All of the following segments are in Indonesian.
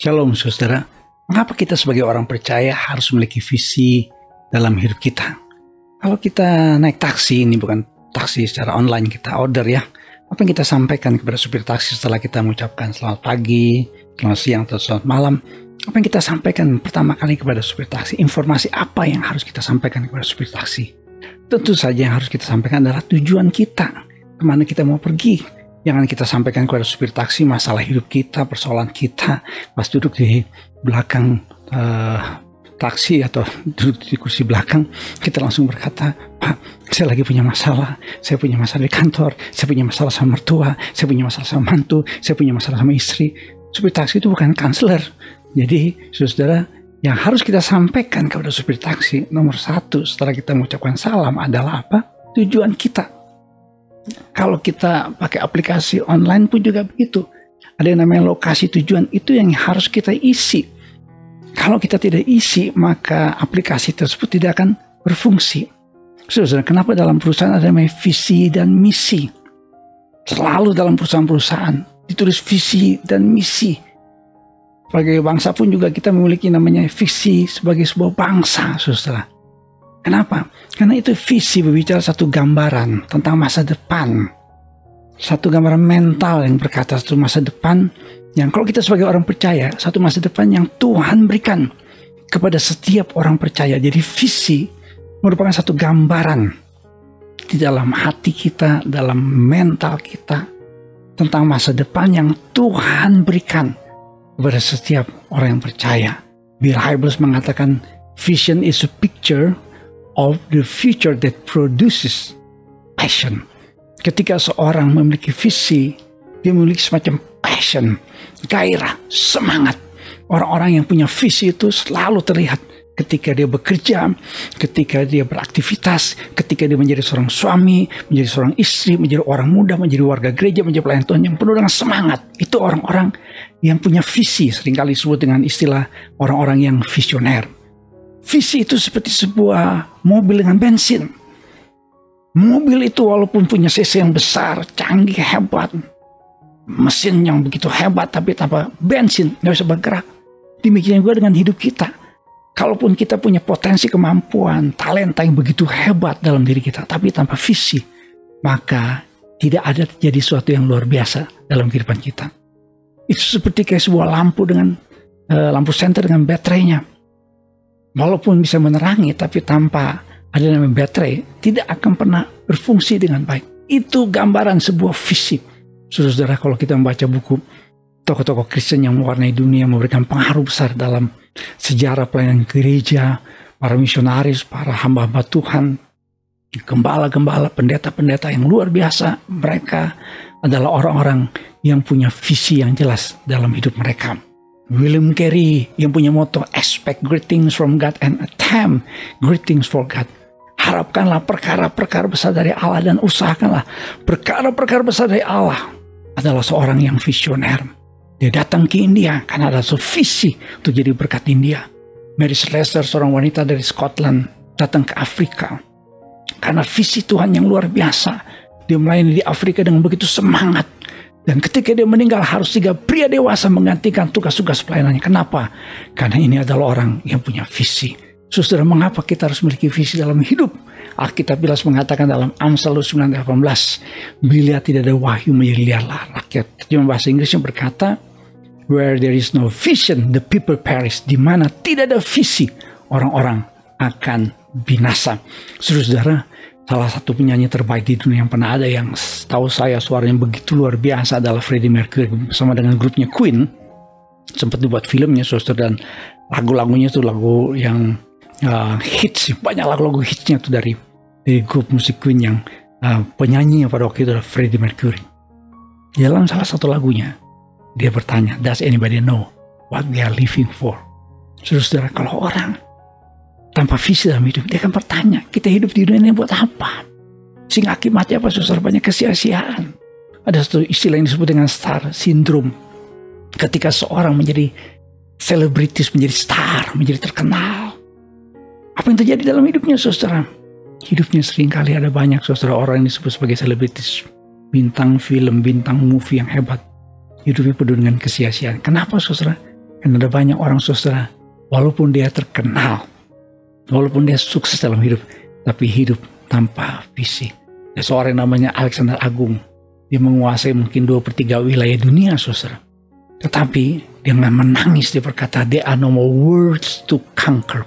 Shalom saudara, mengapa kita sebagai orang percaya harus memiliki visi dalam hidup kita? Kalau kita naik taksi, ini bukan taksi secara online, kita order ya. Apa yang kita sampaikan kepada supir taksi setelah kita mengucapkan selamat pagi, selamat siang, atau selamat malam? Apa yang kita sampaikan pertama kali kepada supir taksi? Informasi apa yang harus kita sampaikan kepada supir taksi? Tentu saja yang harus kita sampaikan adalah tujuan kita, kemana kita mau pergi. Jangan kita sampaikan kepada supir taksi masalah hidup kita, persoalan kita, pas duduk di belakang taksi atau duduk di kursi belakang, kita langsung berkata, Pak, saya lagi punya masalah. Saya punya masalah di kantor, saya punya masalah sama mertua, saya punya masalah sama mantu, saya punya masalah sama istri. Supir taksi itu bukan kanseler. Jadi, saudara, yang harus kita sampaikan kepada supir taksi, nomor satu setelah kita mengucapkan salam adalah apa? Tujuan kita. Kalau kita pakai aplikasi online pun juga begitu. Ada yang namanya lokasi tujuan, itu yang harus kita isi. Kalau kita tidak isi, maka aplikasi tersebut tidak akan berfungsi. Saudara, kenapa dalam perusahaan ada namanya visi dan misi? Selalu dalam perusahaan-perusahaan ditulis visi dan misi. Sebagai bangsa pun juga kita memiliki namanya visi sebagai sebuah bangsa, saudara. Kenapa? Karena itu visi berbicara satu gambaran tentang masa depan. Satu gambaran mental yang berkata satu masa depan yang kalau kita sebagai orang percaya, satu masa depan yang Tuhan berikan kepada setiap orang percaya. Jadi visi merupakan satu gambaran di dalam hati kita, dalam mental kita tentang masa depan yang Tuhan berikan kepada setiap orang yang percaya. Bill Hybels mengatakan vision is a picture of the future that produces passion. Ketika seorang memiliki visi, dia memiliki semacam passion, gairah, semangat. Orang-orang yang punya visi itu selalu terlihat ketika dia bekerja, ketika dia beraktivitas, ketika dia menjadi seorang suami, menjadi seorang istri, menjadi orang muda, menjadi warga gereja, menjadi pelayan Tuhan yang penuh dengan semangat. Itu orang-orang yang punya visi, seringkali disebut dengan istilah orang-orang yang visioner. Visi itu seperti sebuah mobil dengan bensin. Mobil itu walaupun punya cc yang besar, canggih, hebat, mesin yang begitu hebat, tapi tanpa bensin nggak bisa bergerak. Demikian juga dengan hidup kita. Kalaupun kita punya potensi, kemampuan, talenta yang begitu hebat dalam diri kita, tapi tanpa visi, maka tidak ada terjadi sesuatu yang luar biasa dalam kehidupan kita. Itu seperti kayak sebuah lampu dengan lampu senter dengan baterainya. Walaupun bisa menerangi, tapi tanpa ada namanya baterai, tidak akan pernah berfungsi dengan baik. Itu gambaran sebuah visi. Saudara-saudara, kalau kita membaca buku tokoh-tokoh Kristen yang mewarnai dunia, memberikan pengaruh besar dalam sejarah pelayanan gereja, para misionaris, para hamba-hamba Tuhan, gembala-gembala, pendeta-pendeta yang luar biasa, mereka adalah orang-orang yang punya visi yang jelas dalam hidup mereka. William Carey yang punya moto expect great things from God and attempt great things for God. Harapkanlah perkara-perkara besar dari Allah dan usahakanlah perkara-perkara besar dari Allah. Adalah seorang yang visioner. Dia datang ke India karena ada visi untuk jadi berkat India. Mary Slessor, seorang wanita dari Scotland, datang ke Afrika karena visi Tuhan yang luar biasa. Dia melayani di Afrika dengan begitu semangat. Dan ketika dia meninggal harus 3 pria dewasa menggantikan tugas-tugas pelayanannya. Kenapa? Karena ini adalah orang yang punya visi. Saudara, mengapa kita harus memiliki visi dalam hidup? Alkitab jelas mengatakan dalam Amsal 9:18, bila tidak ada wahyu menjadi liarlah rakyat. Terjemahan bahasa Inggrisnya berkata, where there is no vision, the people perish. Di mana tidak ada visi, orang-orang akan binasa. Saudara, salah satu penyanyi terbaik di dunia yang pernah ada, yang tahu saya suaranya begitu luar biasa, adalah Freddie Mercury bersama dengan grupnya Queen. Sempat dibuat filmnya, saudara, dan lagu-lagunya itu lagu yang hits, banyak lagu-lagu hitsnya itu dari grup musik Queen yang penyanyinya pada waktu itu adalah Freddie Mercury. Dalam salah satu lagunya, dia bertanya, does anybody know what we are living for? Saudara, kalau orang tanpa visi dalam hidup, dia akan bertanya, kita hidup di dunia ini buat apa? Sehingga akibatnya apa, saudara? Banyak kesia-siaan. Ada satu istilah yang disebut dengan star syndrome. Ketika seorang menjadi selebritis, menjadi star, menjadi terkenal, apa yang terjadi dalam hidupnya, saudara? Hidupnya seringkali ada banyak, saudara, orang yang disebut sebagai selebritis, bintang film, bintang movie yang hebat. Hidupnya penuh dengan kesia-siaan. Kenapa, saudara? Karena ada banyak orang saudara, walaupun dia terkenal, walaupun dia sukses dalam hidup, tapi hidup tanpa visi. Ada seorang yang namanya Alexander Agung. Dia menguasai mungkin 2/3 wilayah dunia, saudara. Tetapi dia menangis, dia berkata, there are no more words to conquer.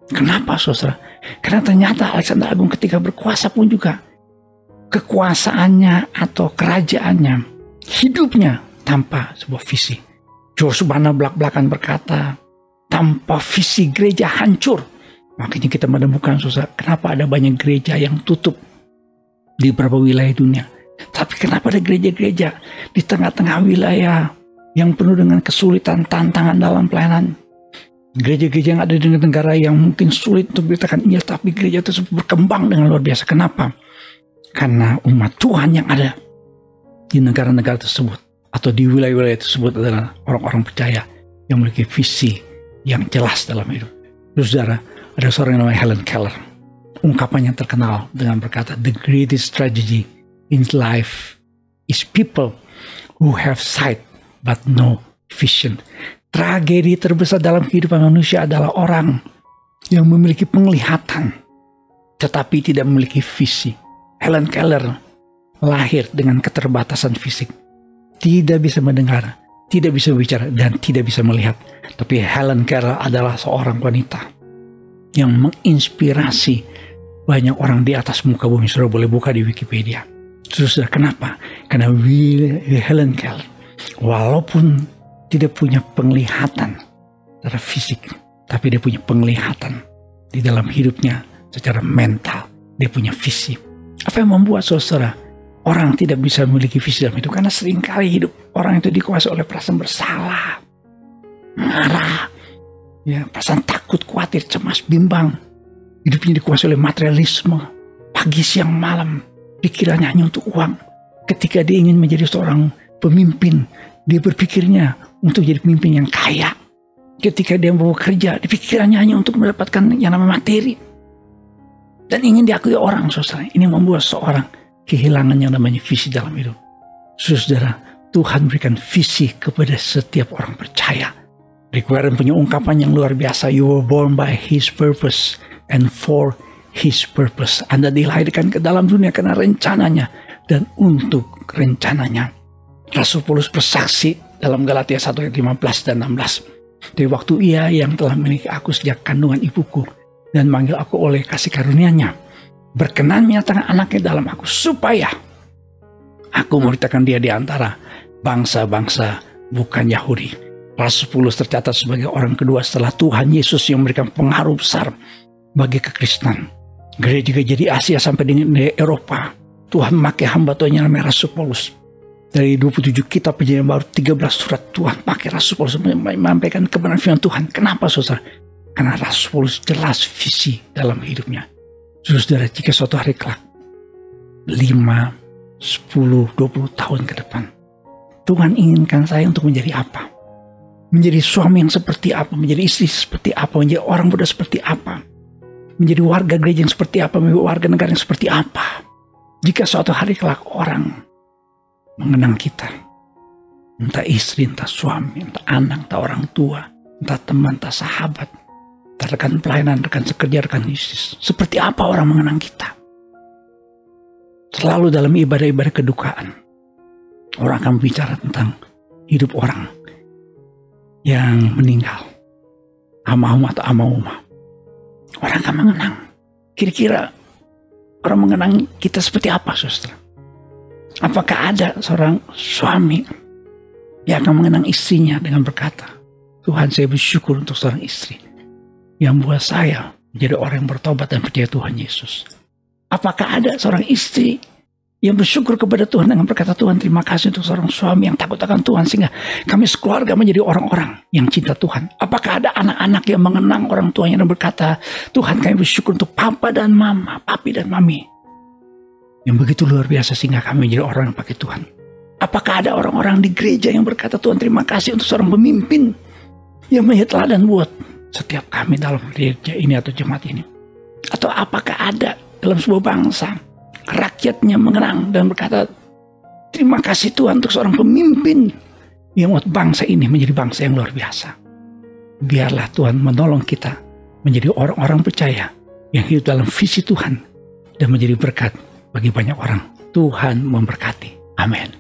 Kenapa, saudara? Karena ternyata Alexander Agung ketika berkuasa pun juga, kekuasaannya atau kerajaannya, hidupnya tanpa sebuah visi. George Barna belak-belakan berkata, tanpa visi gereja hancur. Makanya kita menemukan, saudara, kenapa ada banyak gereja yang tutup di beberapa wilayah dunia. Tapi kenapa ada gereja-gereja di tengah-tengah wilayah yang penuh dengan kesulitan, tantangan dalam pelayanan. Gereja-gereja yang ada di negara yang mungkin sulit untuk beritakan Injil, tapi gereja tersebut berkembang dengan luar biasa. Kenapa? Karena umat Tuhan yang ada di negara-negara tersebut atau di wilayah-wilayah tersebut adalah orang-orang percaya yang memiliki visi yang jelas dalam hidup. Saudara, ada seorang yang namanya Helen Keller. Ungkapannya terkenal dengan berkata, the greatest tragedy in life is people who have sight but no vision. Tragedi terbesar dalam kehidupan manusia adalah orang yang memiliki penglihatan tetapi tidak memiliki visi. Helen Keller lahir dengan keterbatasan fisik. Tidak bisa mendengar, tidak bisa bicara, dan tidak bisa melihat. Tapi Helen Keller adalah seorang wanita yang menginspirasi banyak orang di atas muka bumi. Saudara boleh buka di Wikipedia. Saudara, kenapa? Karena Helen Keller, walaupun tidak punya penglihatan secara fisik, tapi dia punya penglihatan di dalam hidupnya secara mental. Dia punya visi. Apa yang membuat saudara orang tidak bisa memiliki visi dalam hidup? Karena seringkali hidup orang itu dikuasai oleh perasaan bersalah, marah, ya, perasaan takut, khawatir, cemas, bimbang. Hidupnya dikuasai oleh materialisme, pagi, siang, malam. Pikirannya hanya untuk uang. Ketika dia ingin menjadi seorang pemimpin, dia berpikirnya untuk jadi pemimpin yang kaya. Ketika dia mau bekerja, pikirannya hanya untuk mendapatkan yang namanya materi. Dan ingin diakui orang, saudara. Ini membuat seorang kehilangan yang namanya visi dalam hidup. Saudara, Tuhan berikan visi kepada setiap orang percaya. Rick Warren punya ungkapan yang luar biasa. You were born by His purpose and for His purpose. Anda dilahirkan ke dalam dunia karena rencananya dan untuk rencananya. Rasul Paulus bersaksi dalam Galatia 1 ayat 15 dan 16. Dari waktu Ia yang telah memiliki aku sejak kandungan ibuku dan manggil aku oleh kasih karunia-Nya, berkenan menyatakan anaknya dalam aku, supaya aku memberitakan dia di antara bangsa-bangsa bukan Yahudi. Rasul Paulus tercatat sebagai orang kedua setelah Tuhan Yesus yang memberikan pengaruh besar bagi kekristenan. Gereja-gereja di Asia sampai di Eropa, Tuhan memakai hamba Tuhan yang namanya Rasul Paulus. Dari 27 kitab perjanjian baru, 13 surat, Tuhan pakai Rasul Paulus menyampaikan kebenaran firman Tuhan. Kenapa, saudara? Karena Rasul Paulus jelas visi dalam hidupnya. Saudara, jika suatu hari kelak 5, 10, 20 tahun ke depan, Tuhan inginkan saya untuk menjadi apa? Menjadi suami yang seperti apa? Menjadi istri seperti apa? Menjadi orang muda seperti apa? Menjadi warga gereja yang seperti apa? Menjadi warga negara yang seperti apa? Jika suatu hari kelak orang mengenang kita, entah istri, entah suami, entah anak, entah orang tua, entah teman, entah sahabat, entah rekan pelayanan, rekan sekerja, rekan bisnis, seperti apa orang mengenang kita? Selalu dalam ibadah-ibadah kedukaan, orang akan bicara tentang hidup orang yang meninggal, almarhum atau almarhumah. Orang akan mengenang. Kira-kira orang mengenang kita seperti apa, saudara? Apakah ada seorang suami yang akan mengenang istrinya dengan berkata, Tuhan, saya bersyukur untuk seorang istri yang buat saya menjadi orang yang bertobat dan percaya Tuhan Yesus. Apakah ada seorang istri yang bersyukur kepada Tuhan dengan berkata, Tuhan, terima kasih untuk seorang suami yang takut akan Tuhan sehingga kami sekeluarga menjadi orang-orang yang cinta Tuhan. Apakah ada anak-anak yang mengenang orang tuanya dan berkata, Tuhan, kami bersyukur untuk papa dan mama, papi dan mami yang begitu luar biasa sehingga kami menjadi orang yang pakai Tuhan. Apakah ada orang-orang di gereja yang berkata, Tuhan, terima kasih untuk seorang pemimpin yang menjadi teladan buat setiap kami dalam gereja ini atau jemaat ini? Atau apakah ada dalam sebuah bangsa rakyatnya mengenang dan berkata, terima kasih Tuhan untuk seorang pemimpin yang membuat bangsa ini menjadi bangsa yang luar biasa? biarlah Tuhan menolong kita menjadi orang-orang percaya yang hidup dalam visi Tuhan dan menjadi berkat bagi banyak orang. Tuhan memberkati. Amin.